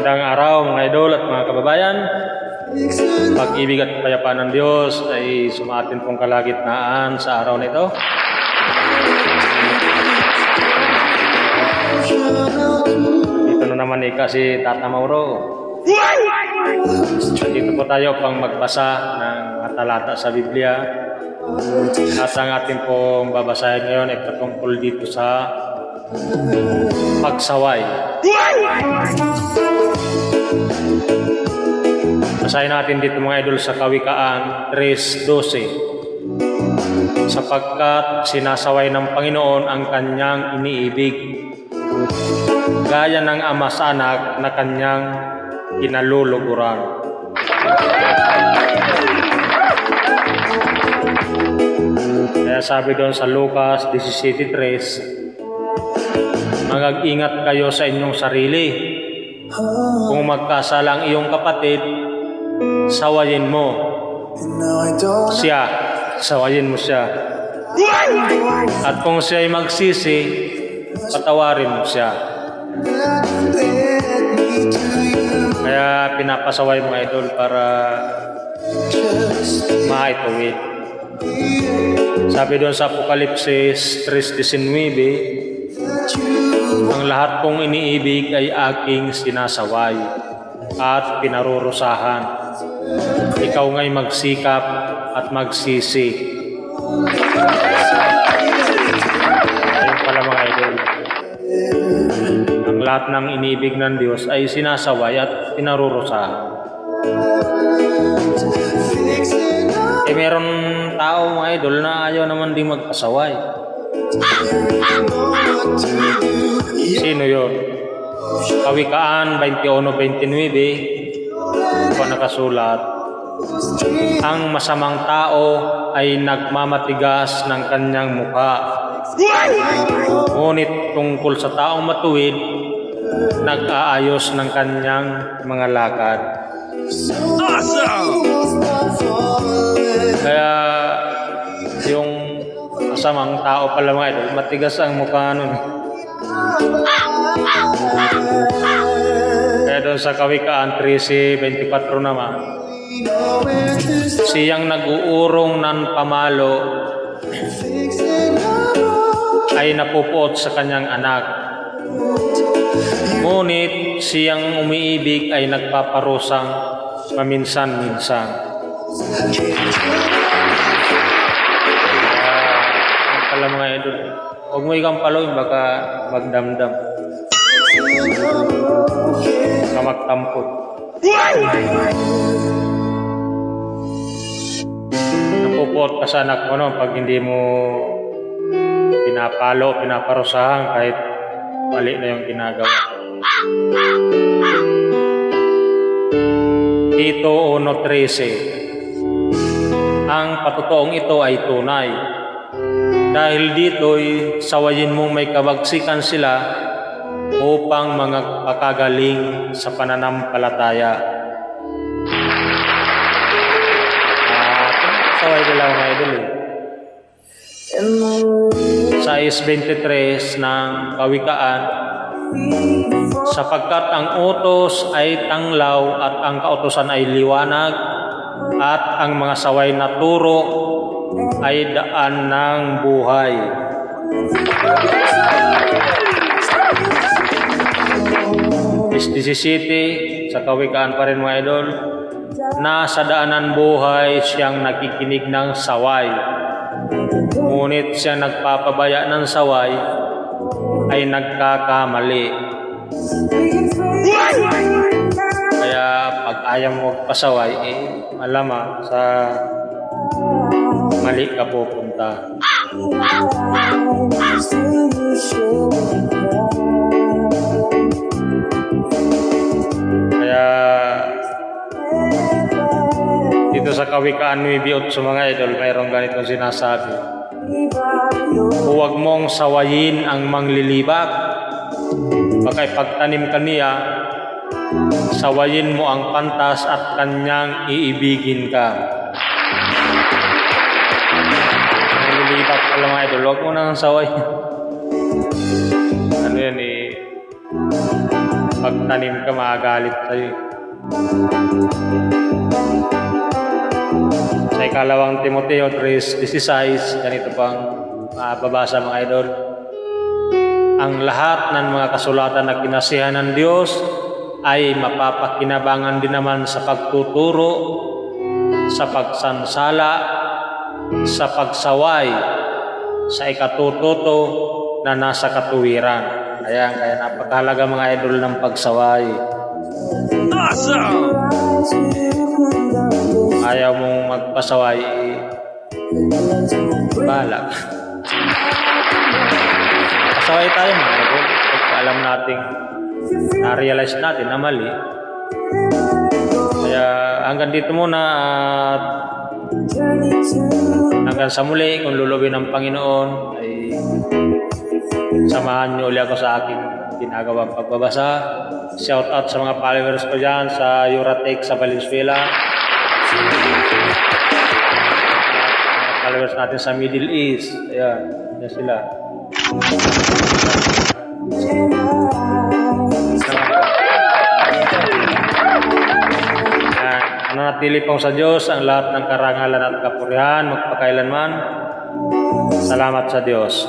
Magandang araw mga idol at mga kababayan. Pag-ibig at kapayapaan ng Diyos ay sumatin pong kalagitnaan sa araw na ito. Ito na naman si Tata Mauro. Dito po tayo pang magbasa ng mga talata sa Biblia. At ang ating pong babasahin ngayon ay patungkol dito sa pagsaway. Basahin natin dito mga idol sa Kawikaan 3:12. Sapagkat sinasaway ng Panginoon ang kanyang iniibig, gaya ng ama sa anak na kanyang kinaluluguran. Kaya sabi doon sa Lucas 17:3, mag-ingat kayo sa inyong sarili. Kung magkasala ang iyong kapatid, sawayin mo siya. Sawayin mo siya. At kung siya ay magsisi, patawarin mo siya. Kaya pinapasaway mga idol para maituwid. Sabi doon sa Apokalipsis 3:19, ang lahat kong iniibig ay aking sinasaway at pinarurusahan. Ikaw nga'y magsikap at magsisi. Ayun pala mga idol. Ang lahat ng iniibig ng Diyos ay sinasaway at pinarurusahan. Meron tao mga idol na ayaw naman din magpasaway. Sino yun? Kawikaan 21:29 po nakasulat, ang masamang tao ay nagmamatigas ng kanyang mukha, ngunit tungkol sa taong matuwid, nag-aayos ng kanyang mga lakad. Kaya yung masamang tao pala mga idol, matigas ang mukha nun. Kaya doon sa Kawikaan 13:24 naman, siyang nag-uurong ng pamalo ay napupuot sa kanyang anak, ngunit siyang umiibig ay nagpaparusang paminsan-minsan. Pala mga idol, huwag mo ikang paluin, baka magdamdam, baka magtampot. Napupot ka sa anak mo pag hindi mo pinapalo, pinaparusahan kahit mali na yung ginagawa. Tito 1:13, ang patotoong ito ay tunay. Dahil dito'y sawayin mong may kabagsikan sila upang mga pakagaling sa pananampalataya. Saway nila mga idol. Sa 6:23 ng Kawikaan, sapagkat ang utos ay tanglaw at ang kautusan ay liwanag, at ang mga saway na turo ay daan ng buhay. Is 17 sa Kawikaan pa rin mga idol, na sa daanan buhay siyang nakikinig ng saway, ngunit siyang nagpapabaya ng saway ay nagkakamali. Kaya pag ayaw mo magpasaway, malamang sa mali ka pupunta. Kaya dito sa Kawikaan 9:8 mga idol, mayroong ganitong sinasabi, huwag mong sawayin ang manglilibak, baka pagtanim ka niya, sawayin mo ang pantas at kanyang iibigin ka. Manglilibak pala mga idol, huwag mo nang saway. Ano yan pagtanim ka, magagalit sa'yo. Sa ikalawang Timoteo 3:16, ganito pang mababasa mga idol. Ang lahat ng mga kasulatan na kinasihan ng Diyos ay mapapakinabangan din naman sa pagtuturo, sa pagsansala, sa pagsaway, sa ikatututo na nasa katuwiran. Ayan, kaya napakahalaga mga idol ng pagsaway. Awesome! Ayaw mong magpasaway, bahala. Pasaway tayo mga idol. Pag alam natin, na-realize natin na mali. Kaya hanggang dito muna at hanggang sa muli, kung lulubin ng Panginoon, ay samahan niyo ulit ako sa aking ginagawang pagbabasa. Shout out sa mga followers ko dyan sa Euratech sa Valenzuela. Mga followers natin sa Middle East. Ayan, yan sila. Nanatili pong sa Diyos ang lahat ng karangalan at kapurihan magpakailanman. Salamat sa Diyos.